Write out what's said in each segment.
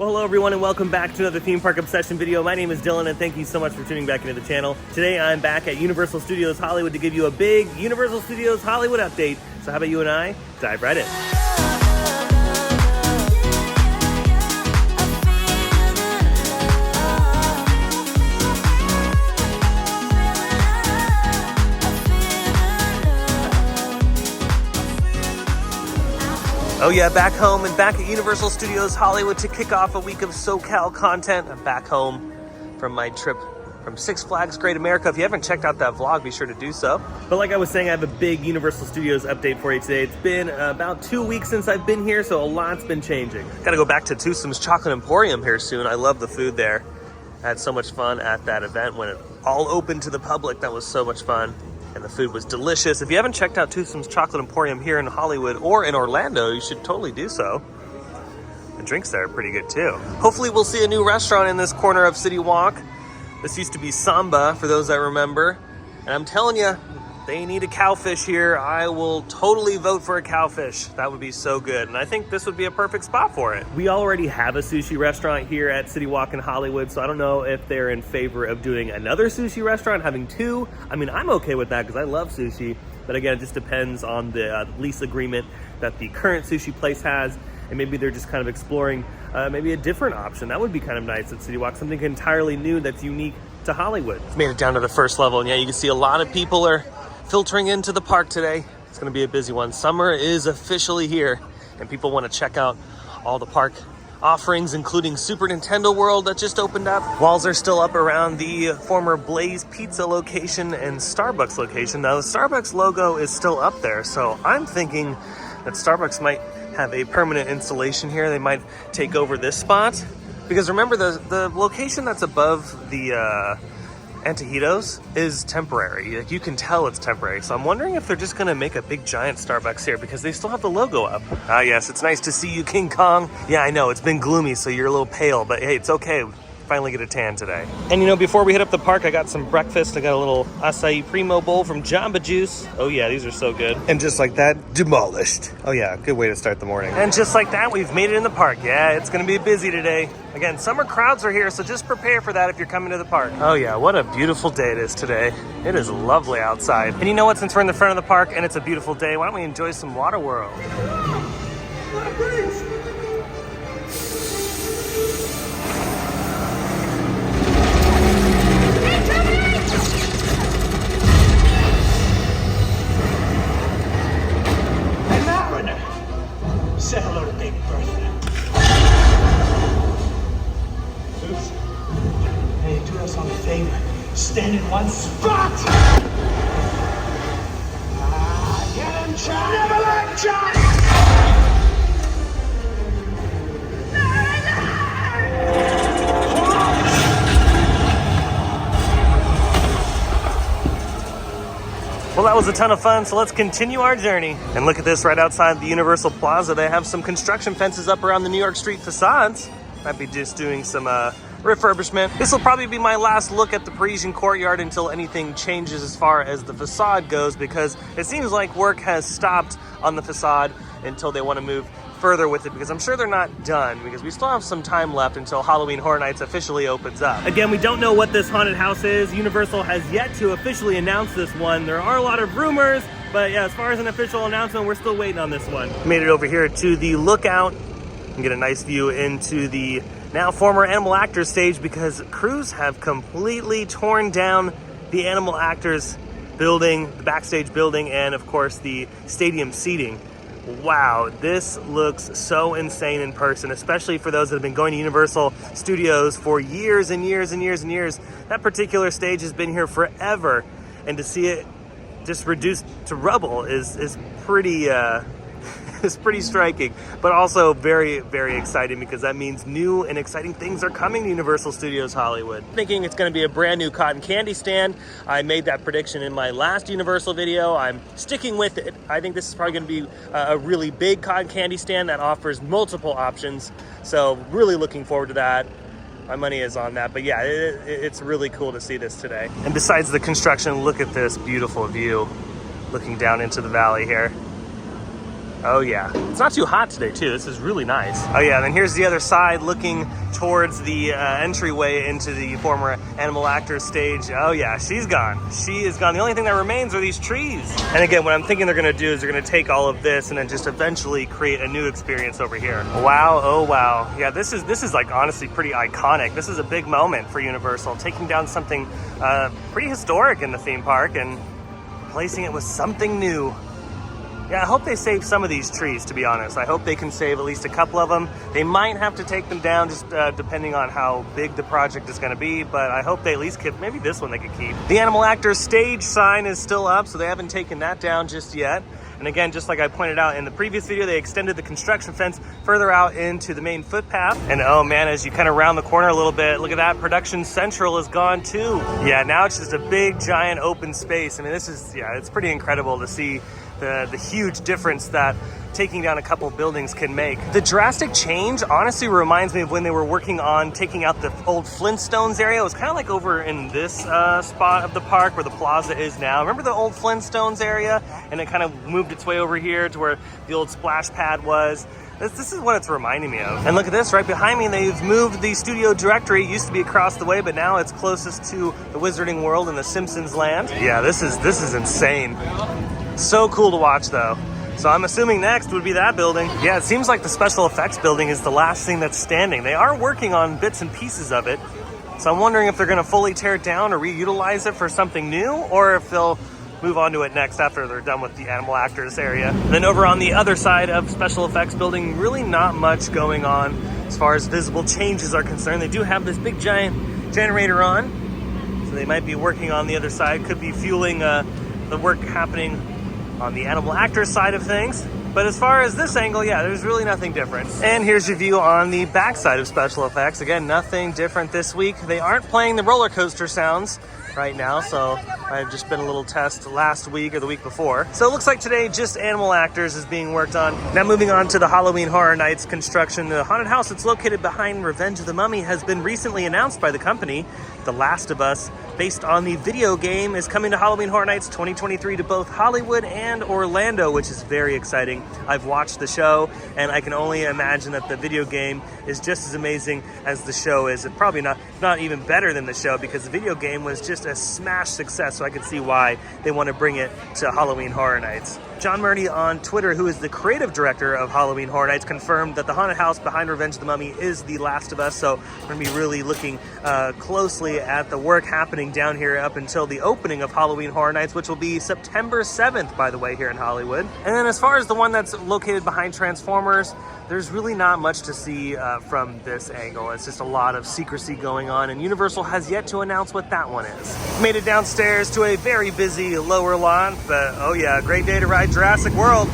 Well, hello everyone and welcome back to another theme park obsession video. My name is Dylan and thank you so much for tuning back into the channel. Today I'm back at Universal Studios Hollywood to give you a big Universal Studios Hollywood update. So how about you and I dive right in. Oh yeah, back home and back at Universal Studios Hollywood to kick off a week of SoCal content. I'm back home from my trip from Six Flags Great America. If you haven't checked out that vlog, be sure to do so. But like I was saying, I have a big Universal Studios update for you today. It's been about 2 weeks since I've been here, so a lot's been changing. Gotta go back to Twosome's Chocolate Emporium here soon. I love the food there. I had so much fun at that event when it all opened to the public. That was so much fun. And the food was delicious. If you haven't checked out Twosome's Chocolate Emporium here in Hollywood or in Orlando, you should totally do so. The drinks there are pretty good too. Hopefully we'll see a new restaurant in this corner of City Walk. This used to be Samba, for those that remember. And I'm telling you, they need a cowfish here. I will totally vote for a cowfish. That would be so good. And I think this would be a perfect spot for it. We already have a sushi restaurant here at City Walk in Hollywood, so I don't know if they're in favor of doing another sushi restaurant, having two. I mean, I'm okay with that because I love sushi. But again, it just depends on the lease agreement that the current sushi place has. And maybe they're just kind of exploring maybe a different option. That would be kind of nice at City Walk, something entirely new that's unique to Hollywood. Made it down to the first level, and yeah, you can see a lot of people are filtering into the park today. It's gonna be a busy one. Summer is officially here, and people wanna check out all the park offerings, including Super Nintendo World that just opened up. Walls are still up around the former Blaze Pizza location and Starbucks location. Now the Starbucks logo is still up there, so I'm thinking that Starbucks might have a permanent installation here. They might take over this spot. Because remember, the location that's above the Antojitos is temporary. Like, you can tell it's temporary. So I'm wondering if they're just gonna make a big giant Starbucks here because they still have the logo up. Ah yes, it's nice to see you, King Kong. Yeah, I know, it's been gloomy, so you're a little pale, but hey, it's okay. Finally get a tan today. And you know, before we hit up the park, I got some breakfast. I got a little acai primo bowl from Jamba Juice. Oh yeah, these are so good. And just like that, demolished. Oh yeah, good way to start the morning. And just like that, we've made it in the park. Yeah, it's gonna be busy today. Again, summer crowds are here, so just prepare for that if you're coming to the park. Oh yeah, what a beautiful day it is today. It is lovely outside. And you know what, since we're in the front of the park and it's a beautiful day, why don't we enjoy some Water World? Say hello to Big Bertha. Hey, do us all a favor. Stand in one spot! Get him, John! Never let John! Well, that was a ton of fun, so let's continue our journey. And look at this, right outside the Universal Plaza, they have some construction fences up around the New York Street facades. Might be just doing some refurbishment. This will probably be my last look at the Parisian Courtyard until anything changes as far as the facade goes, because it seems like work has stopped on the facade until they want to move further with it, because I'm sure they're not done, because we still have some time left until Halloween Horror Nights officially opens up. Again, we don't know what this haunted house is. Universal has yet to officially announce this one. There are a lot of rumors, but yeah, as far as an official announcement, we're still waiting on this one. Made it over here to the lookout and get a nice view into the now former Animal Actors stage, because crews have completely torn down the Animal Actors building, the backstage building, and of course the stadium seating. Wow, this looks so insane in person, especially for those that have been going to Universal Studios for years and years and years and years. That particular stage has been here forever, and to see it just reduced to rubble is pretty is pretty striking, but also very, very exciting, because that means new and exciting things are coming to Universal Studios Hollywood. Thinking it's going to be a brand new cotton candy stand. I made that prediction in my last Universal video. I'm sticking with it. I think this is probably going to be a really big cotton candy stand that offers multiple options. So really looking forward to that. My money is on that, but yeah, it's really cool to see this today. And besides the construction, look at this beautiful view looking down into the valley here. Oh yeah, it's not too hot today too. This is really nice. Oh yeah, and then here's the other side looking towards the entryway into the former Animal Actors stage. Oh yeah, she's gone. She is gone. The only thing that remains are these trees. And again, what I'm thinking they're gonna do is they're gonna take all of this and then just eventually create a new experience over here. Wow, oh wow. Yeah, this is like honestly pretty iconic. This is a big moment for Universal, taking down something pretty historic in the theme park and replacing it with something new. Yeah, I hope they save some of these trees, to be honest. I hope they can save at least a couple of them. They might have to take them down just depending on how big the project is going to be, but I hope they at least keep, maybe this one they could keep. The Animal Actors stage sign is still up, so they haven't taken that down just yet. And again, just like I pointed out in the previous video, they extended the construction fence further out into the main footpath. And oh man, as you kind of round the corner a little bit, look at that, Production Central is gone too. Yeah, now it's just a big, giant open space. I mean, this is, yeah, it's pretty incredible to see the huge difference that taking down a couple buildings can make. The drastic change honestly reminds me of when they were working on taking out the old Flintstones area. It was kind of like over in this spot of the park where the plaza is now. Remember the old Flintstones area? And it kind of moved its way over here to where the old splash pad was. This is what it's reminding me of. And look at this, right behind me, they've moved the studio directory. It used to be across the way, but now it's closest to the Wizarding World and the Simpsons land. Yeah, this is insane. So cool to watch though. So I'm assuming next would be that building. Yeah, it seems like the special effects building is the last thing that's standing. They are working on bits and pieces of it. So I'm wondering if they're gonna fully tear it down or reutilize it for something new, or if they'll move on to it next after they're done with the Animal Actors area. And then over on the other side of special effects building, really not much going on as far as visible changes are concerned. They do have this big giant generator on, so they might be working on the other side, could be fueling the work happening on the Animal Actors side of things. But as far as this angle, yeah, there's really nothing different. And here's your view on the back side of special effects. Again, nothing different this week. They aren't playing the roller coaster sounds right now, so I've just been a little test last week or the week before. So it looks like today just Animal Actors is being worked on. Now moving on to the Halloween Horror Nights construction. The haunted house that's located behind Revenge of the Mummy has been recently announced by the company. The Last of Us, based on the video game, is coming to Halloween Horror Nights 2023 to both Hollywood and Orlando, which is very exciting. I've watched the show, and I can only imagine that the video game is just as amazing as the show is. And probably not even better than the show, because the video game was just a smash success, so I could see why they want to bring it to Halloween Horror Nights. John Murdy on Twitter, who is the creative director of Halloween Horror Nights, confirmed that the haunted house behind Revenge of the Mummy is The Last of Us, so we're going to be really looking closely at the work happening down here up until the opening of Halloween Horror Nights, which will be September 7th, by the way, here in Hollywood. And then as far as the one that's located behind Transformers, there's really not much to see from this angle. It's just a lot of secrecy going on, and Universal has yet to announce what that one is. Made it downstairs to a very busy lower lawn, but oh yeah, great day to ride Jurassic World.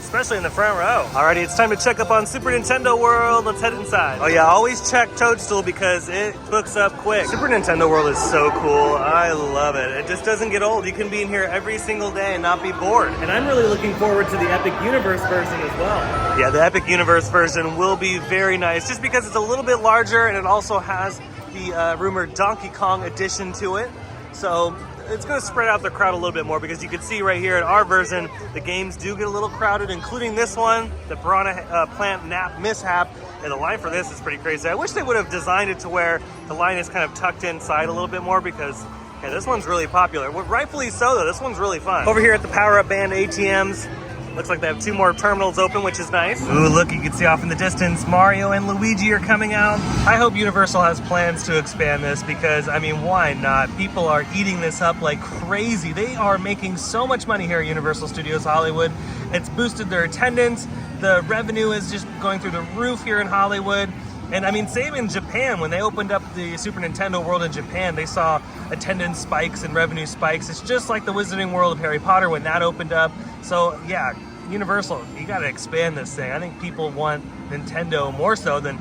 Especially in the front row. Alrighty, it's time to check up on Super Nintendo World. Let's head inside. Oh yeah, always check Toadstool because it books up quick. Super Nintendo World is so cool. I love it. It just doesn't get old. You can be in here every single day and not be bored. And I'm really looking forward to the Epic Universe version as well. Yeah, the Epic Universe version will be very nice just because it's a little bit larger and it also has the rumored Donkey Kong addition to it. So it's going to spread out the crowd a little bit more, because you can see right here in our version, the games do get a little crowded, including this one, the Piranha Plant Nap Mishap. And the line for this is pretty crazy. I wish they would have designed it to where the line is kind of tucked inside a little bit more, because yeah, this one's really popular. Well, rightfully so though, this one's really fun. Over here at the Power Up Band ATMs, looks like they have 2 more terminals open, which is nice. Ooh, look, you can see off in the distance, Mario and Luigi are coming out. I hope Universal has plans to expand this, because, I mean, why not? People are eating this up like crazy. They are making so much money here at Universal Studios Hollywood. It's boosted their attendance. The revenue is just going through the roof here in Hollywood. And I mean, same in Japan, when they opened up the Super Nintendo World in Japan, they saw attendance spikes and revenue spikes. It's just like the Wizarding World of Harry Potter when that opened up. So yeah, Universal, you got to expand this thing. I think people want Nintendo more so than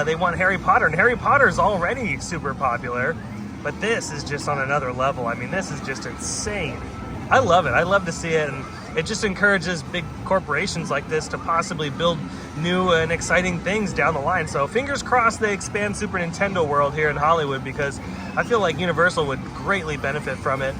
they want Harry Potter. And Harry Potter is already super popular, but this is just on another level. I mean, this is just insane. I love it. I love to see it. And it just encourages big corporations like this to possibly build new and exciting things down the line. So fingers crossed they expand Super Nintendo World here in Hollywood, because I feel like Universal would greatly benefit from it.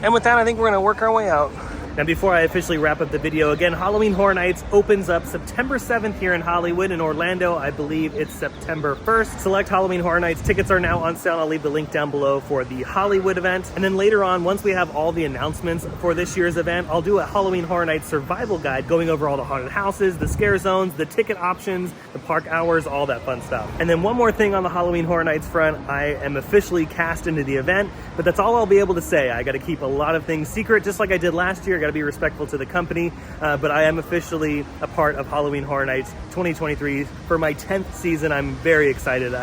And with that, I think we're going to work our way out. Now, before I officially wrap up the video, again, Halloween Horror Nights opens up September 7th here in Hollywood. In Orlando, I believe it's September 1st. Select Halloween Horror Nights tickets are now on sale. I'll leave the link down below for the Hollywood event. And then later on, once we have all the announcements for this year's event, I'll do a Halloween Horror Nights survival guide going over all the haunted houses, the scare zones, the ticket options, the park hours, all that fun stuff. And then one more thing on the Halloween Horror Nights front, I am officially cast into the event, but that's all I'll be able to say. I got to keep a lot of things secret, just like I did last year. I got to be respectful to the company, but I am officially a part of Halloween Horror Nights 2023 for my 10th season. I'm very excited.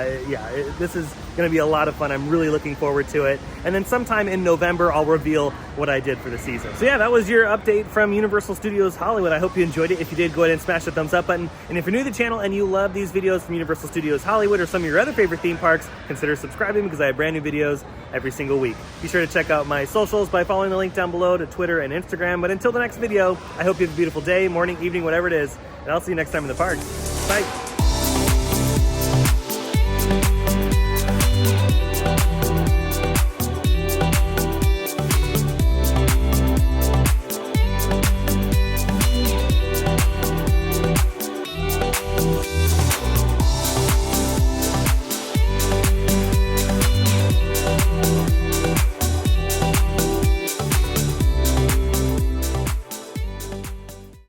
This is going to be a lot of fun. I'm really looking forward to it. And then sometime in November, I'll reveal what I did for the season. So yeah, that was your update from Universal Studios Hollywood. I hope you enjoyed it. If you did, go ahead and smash the thumbs up button. And if you're new to the channel and you love these videos from Universal Studios Hollywood or some of your other favorite theme parks, consider subscribing because I have brand new videos every single week. Be sure to check out my socials by following the link down below to Twitter and Instagram. But until the next video, I hope you have a beautiful day, morning, evening, whatever it is. And I'll see you next time in the park. Bye.